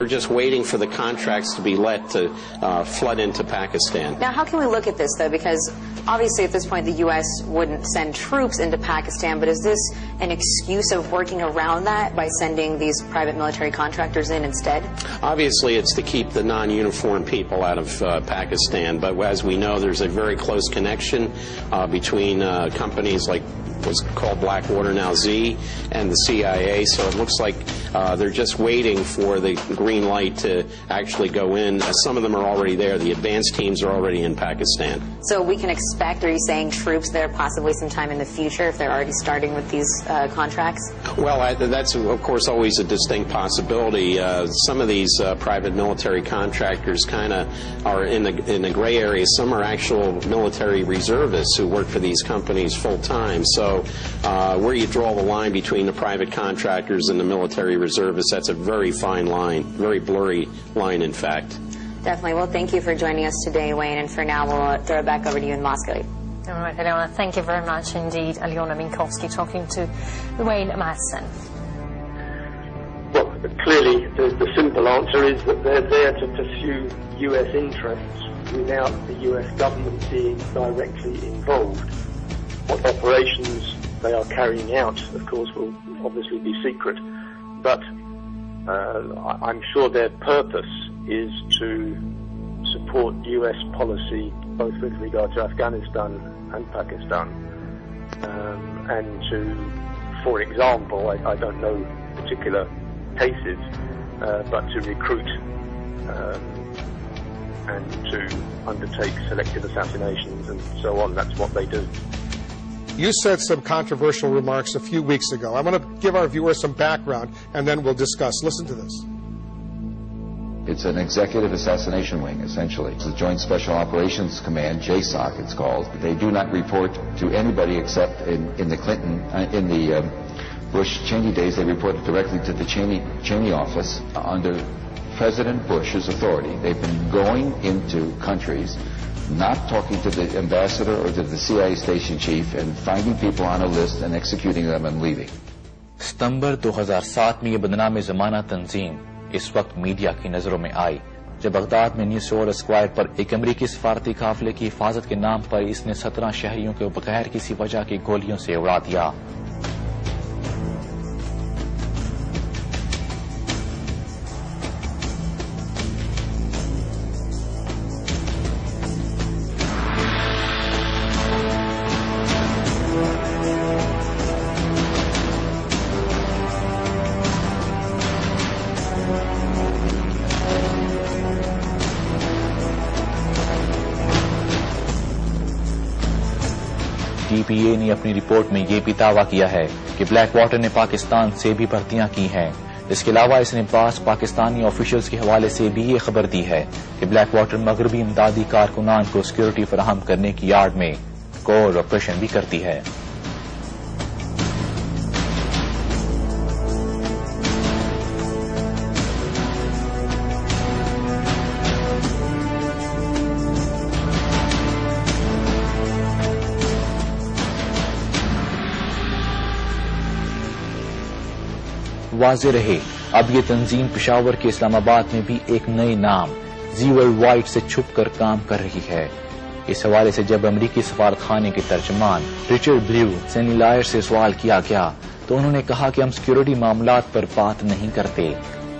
We're just waiting for the contracts to be let to flood into Pakistan. Now, how can we look at this, though? Because obviously at this point the U.S. wouldn't send troops into Pakistan, but is this an excuse of working around that by sending these private military contractors in instead? Obviously, it's to keep the non-uniformed people out of Pakistan, but as we know, there's a very close connection between companies like what's called Blackwater, now Z, and the CIA, so it looks like they're just waiting for the green light to actually go in. Some of them are already there. The advanced teams are already in Pakistan. So we can expect, are you saying, troops there possibly sometime in the future if they're already starting with these contracts? Well, that's, of course, always a distinct possibility. Some of these private military contractors kind of are in the gray area. Some are actual military reservists who work for these companies full-time. So where you draw the line between the private contractors and the military reservists, that's a very fine line, very blurry line, in fact. Definitely. Well, thank you for joining us today, Wayne, and for now we'll throw it back over to you in Moscow. All right, Alyona, thank you very much indeed. Alyona Minkowski talking to Wayne Madsen. Well, clearly the simple answer is that they're there to pursue U.S. interests without the U.S. government being directly involved. What operations they are carrying out, of course, will obviously be secret, but I'm sure their purpose is to support U.S. policy both with regard to Afghanistan and Pakistan, and to, for example, I don't know particular cases, but to recruit and to undertake selective assassinations and so on. That's what they do. You said some controversial remarks a few weeks ago. I want to give our viewers some background, and then we'll discuss. Listen to this. It's an executive assassination wing, essentially. It's the Joint Special Operations Command, JSOC it's called. They do not report to anybody except in the Clinton, in the Bush-Cheney days, they reported directly to the Cheney office. Under President Bush's authority, they've been going into countries, not talking to the ambassador or to the CIA station chief, and finding people on a list and executing them and leaving. ستمبر 2007 میں یہ بدنام زمانہ تنظیم اس وقت media کی نظروں میں آئی جب بغداد میں نیو سول اسکوائر پر ایک امریکی سفارتی قافلے کی حفاظت کے نام پر اس نے 17 شہریوں کو بغیر کسی وجہ کی گولیوں سے اڑا دیا. ڈی پی اے نے اپنی رپورٹ میں یہ بھی دعویٰ کیا ہے کہ بلیک واٹر نے پاکستان سے بھی بھرتیاں کی ہیں. اس کے علاوہ اس نے بعض پاکستانی آفیشلز کے حوالے سے بھی یہ خبر دی ہے کہ بلیک واٹر مغربی امدادی کارکنان کو سیکورٹی فراہم کرنے کی آڑ میں کور آپریشن بھی کرتی ہے. واضح رہے اب یہ تنظیم پشاور کے اسلام آباد میں بھی ایک نئے نام زی ورلڈ وائڈ سے چھپ کر کام کر رہی ہے. اس حوالے سے جب امریکی سفارت خانے کے ترجمان رچرڈ بلیو سینی لائر سے سوال کیا گیا تو انہوں نے کہا کہ ہم سیکورٹی معاملات پر بات نہیں کرتے.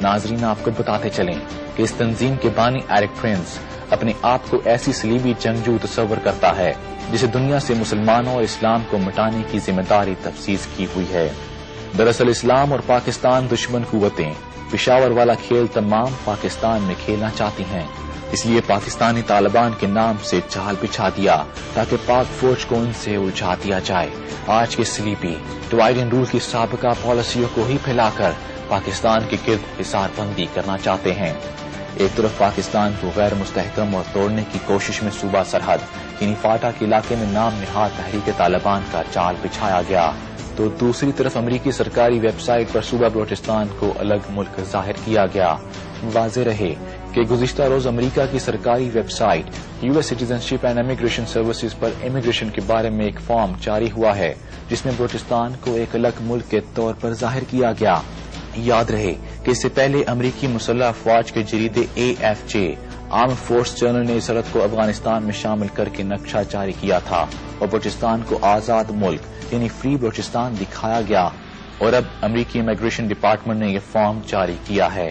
ناظرین آپ کو بتاتے چلیں کہ اس تنظیم کے بانی ایرک پرنس اپنے آپ کو ایسی صلیبی جنگجو تصور کرتا ہے جسے دنیا سے مسلمانوں اور اسلام کو مٹانے کی ذمہ داری تفویض کی ہوئی ہے. دراصل اسلام اور پاکستان دشمن قوتیں پشاور والا کھیل تمام پاکستان میں کھیلنا چاہتی ہیں. اس لیے پاکستانی طالبان کے نام سے جال بچھا دیا تاکہ پاک فوج کو ان سے الجھا دیا جائے. آج کے سلیپی ڈیوائڈ اینڈ رول کی سابقہ پالیسیوں کو ہی پھیلا کر پاکستان کے گرد حصار بندی کرنا چاہتے ہیں. ایک طرف پاکستان کو غیر مستحکم اور توڑنے کی کوشش میں صوبہ سرحد یعنی فاٹا کے علاقے میں نام نہاد تحریک طالبان کا جال بچھایا گیا تو دوسری طرف امریکی سرکاری ویب سائٹ پر صوبہ بلوچستان کو الگ ملک ظاہر کیا گیا. واضح رہے کہ گزشتہ روز امریکہ کی سرکاری website U S citizenship and immigration services پر امیگریشن کے بارے میں ایک فارم جاری ہوا ہے جس میں بلوچستان کو ایک الگ ملک کے طور پر ظاہر کیا گیا. یاد رہے کہ اس سے پہلے امریکی مسلح افواج کے جریدے AFJ آرم فورس جرنل نے سرحد کو افغانستان میں شامل کر کے نقشہ جاری کیا تھا اور بلوچستان کو آزاد ملک یعنی فری بلوچستان دکھایا گیا، اور اب امریکی امیگریشن ڈپارٹمنٹ نے یہ فارم جاری کیا ہے۔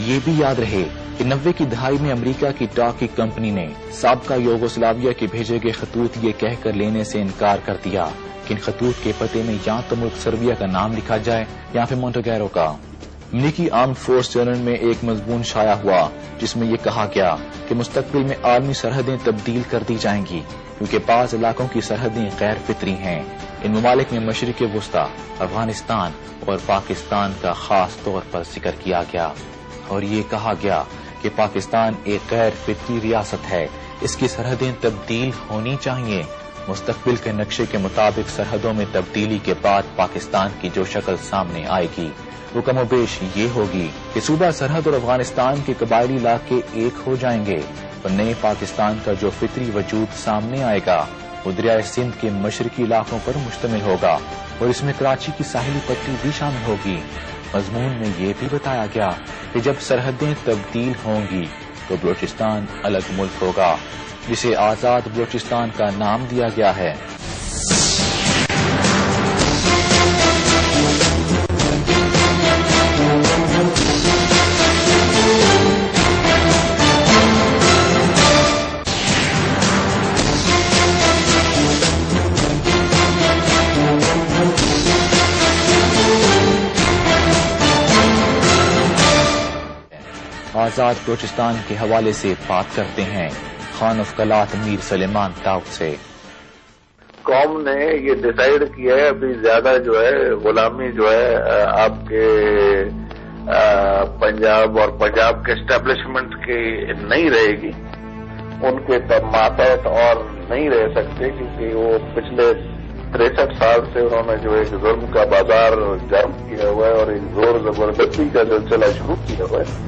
یہ بھی یاد رہے کہ 90 کی دہائی میں امریکہ کی ڈاک کی کمپنی نے سابقہ یوگوسلاویہ کے بھیجے گئے خطوط یہ کہہ کر لینے سے انکار کر دیا کہ ان خطوط کے پتے میں یا تو ملک سربیا کا نام لکھا جائے یا پھر مونٹیگیرو کا۔ امریکی آرم فورس جرنل میں ایک مضمون شائع ہوا جس میں یہ کہا گیا کہ مستقبل میں عالمی سرحدیں تبدیل کر دی جائیں گی کیونکہ بعض علاقوں کی سرحدیں غیر فطری ہیں۔ ان ممالک میں مشرق وسطی، افغانستان اور پاکستان کا خاص طور پر ذکر کیا گیا، اور یہ کہا گیا کہ پاکستان ایک غیر فطری ریاست ہے، اس کی سرحدیں تبدیل ہونی چاہیے۔ مستقبل کے نقشے کے مطابق سرحدوں میں تبدیلی کے بعد پاکستان کی جو شکل سامنے آئے گی وہ کم و بیش یہ ہوگی کہ صوبہ سرحد اور افغانستان کے قبائلی علاقے ایک ہو جائیں گے، اور نئے پاکستان کا جو فطری وجود سامنے آئے گا وہ دریائے سندھ کے مشرقی علاقوں پر مشتمل ہوگا، اور اس میں کراچی کی ساحلی پٹی بھی شامل ہوگی۔ مضمون میں یہ بھی بتایا گیا کہ جب سرحدیں تبدیل ہوں گی تو بلوچستان الگ ملک ہوگا جسے آزاد بلوچستان کا نام دیا گیا ہے۔ آزاد بلوچستان کے حوالے سے بات کرتے ہیں خان افقلات میر سلیمان داؤد سے۔ قوم نے یہ ڈیسائیڈ کیا ہے ابھی زیادہ جو ہے غلامی جو ہے آپ کے پنجاب اور پنجاب کے اسٹیبلشمنٹ کی نہیں رہے گی، ان کے ماتحت اور نہیں رہ سکتے، کیونکہ وہ پچھلے 63 سال سے انہوں نے جو ایک ظلم کا بازار گرم کیا ہوا ہے اور ایک زور زبردستی کا سلسلہ شروع کیا ہوا ہے۔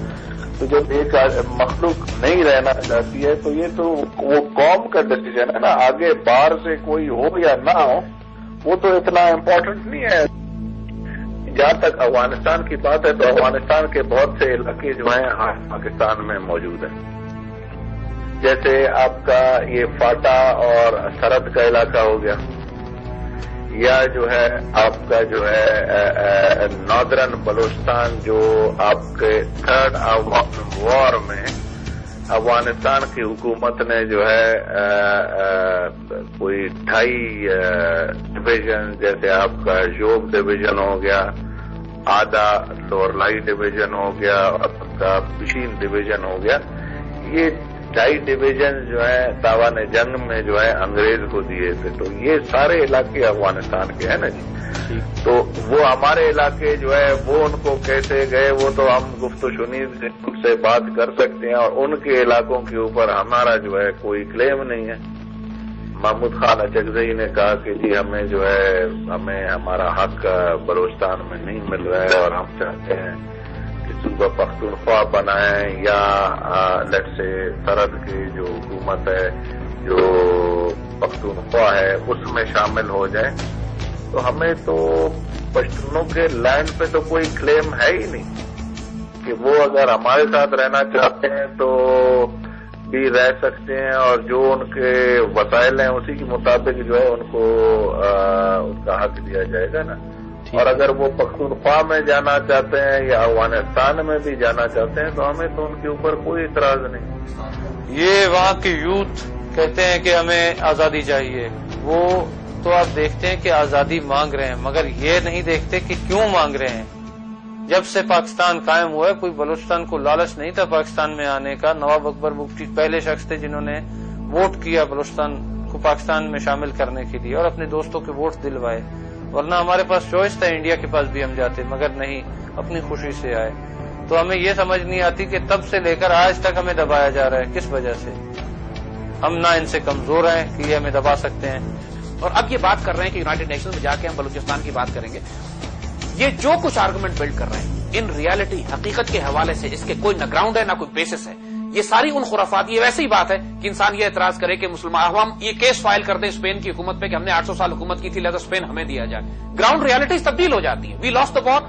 تو جب ایک مخلوق نہیں رہنا چاہتی ہے تو یہ تو وہ قوم کا ڈیسیجن ہے نا، آگے باہر سے کوئی ہو یا نہ ہو وہ تو اتنا امپورٹنٹ نہیں ہے۔ جہاں تک افغانستان کی بات ہے تو افغانستان کے بہت سے علاقے جو ہیں پاکستان میں موجود ہیں، جیسے آپ کا یہ فاٹا اور سرحد کا علاقہ ہو گیا، یا جو ہے آپ کا جو ہے ناردرن بلوچستان جو آپ کے تھرڈ وار میں افغانستان کی حکومت نے جو ہے کوئی 2.5 ڈویژن، جیسے آپ کا جوب ڈویژن ہو گیا، آدھا لورلائی ڈویژن ہو گیا اور آپ کا پشین ڈویژن ہو گیا، یہ 2.5 ڈویژن جو ہے تاوان جنگ میں جو ہے انگریز کو دیے تھے، تو یہ سارے علاقے افغانستان کے ہیں نا جی۔ تو وہ ہمارے علاقے جو ہے وہ ان کو کیسے گئے وہ تو ہم گفت و شنید سے بات کر سکتے ہیں، اور ان کے علاقوں کے اوپر ہمارا جو ہے کوئی کلیم نہیں ہے۔ محمود خان اچکزئی نے کہا کہ جی ہمیں جو ہے ہمیں ہمارا حق بلوچستان میں نہیں مل رہا ہے اور ہم چاہتے ہیں صوبہ پختونخوا بنائیں یا لیٹ سے سرحد کی جو حکومت ہے جو پختونخوا ہے اس میں شامل ہو جائیں، تو ہمیں تو پشتونوں کے لینڈ پہ تو کوئی کلیم ہے ہی نہیں کہ وہ اگر ہمارے ساتھ رہنا چاہتے ہیں تو بھی رہ سکتے ہیں، اور جو ان کے وسائل ہیں اسی کے مطابق جو ہے ان کو ان کا حق دیا جائے گا نا۔ اور اگر وہ پختونخوا میں جانا چاہتے ہیں یا افغانستان میں بھی جانا چاہتے ہیں تو ہمیں تو ان کے اوپر کوئی اعتراض نہیں۔ یہ وہاں کے یوتھ کہتے ہیں کہ ہمیں آزادی چاہیے، وہ تو آپ دیکھتے ہیں کہ آزادی مانگ رہے ہیں، مگر یہ نہیں دیکھتے کہ کیوں مانگ رہے ہیں۔ جب سے پاکستان قائم ہوا ہے کوئی بلوچستان کو لالچ نہیں تھا پاکستان میں آنے کا۔ نواب اکبر بگٹی پہلے شخص تھے جنہوں نے ووٹ کیا بلوچستان کو پاکستان میں شامل کرنے کے لیے اور اپنے دوستوں کے ووٹ دلوائے، ورنہ ہمارے پاس چوائس تھا انڈیا کے پاس بھی ہم جاتے، مگر نہیں، اپنی خوشی سے آئے۔ تو ہمیں یہ سمجھ نہیں آتی کہ تب سے لے کر آج تک ہمیں دبایا جا رہا ہے، کس وجہ سے؟ ہم نہ ان سے کمزور ہیں کہ یہ ہمیں دبا سکتے ہیں۔ اور اب یہ بات کر رہے ہیں کہ یونائیٹڈ نیشنز میں جا کے ہم بلوچستان کی بات کریں گے۔ یہ جو کچھ آرگومنٹ بلڈ کر رہے ہیں ان ریالٹی حقیقت کے حوالے سے اس کے کوئی نہ گراؤنڈ ہے نہ کوئی بیسس ہے، یہ ساری ان خرافات۔ یہ ویسے ہی بات ہے کہ انسان یہ اعتراض کرے کہ مسلمان عوام یہ کیس فائل کر دیں اسپین کی حکومت پہ کہ ہم نے 800 سال حکومت کی تھی لہذا اسپین ہمیں دیا جائے۔ گراؤنڈ ریالٹیز تبدیل ہو جاتی ہیں۔ وی لاسٹ دی وار۔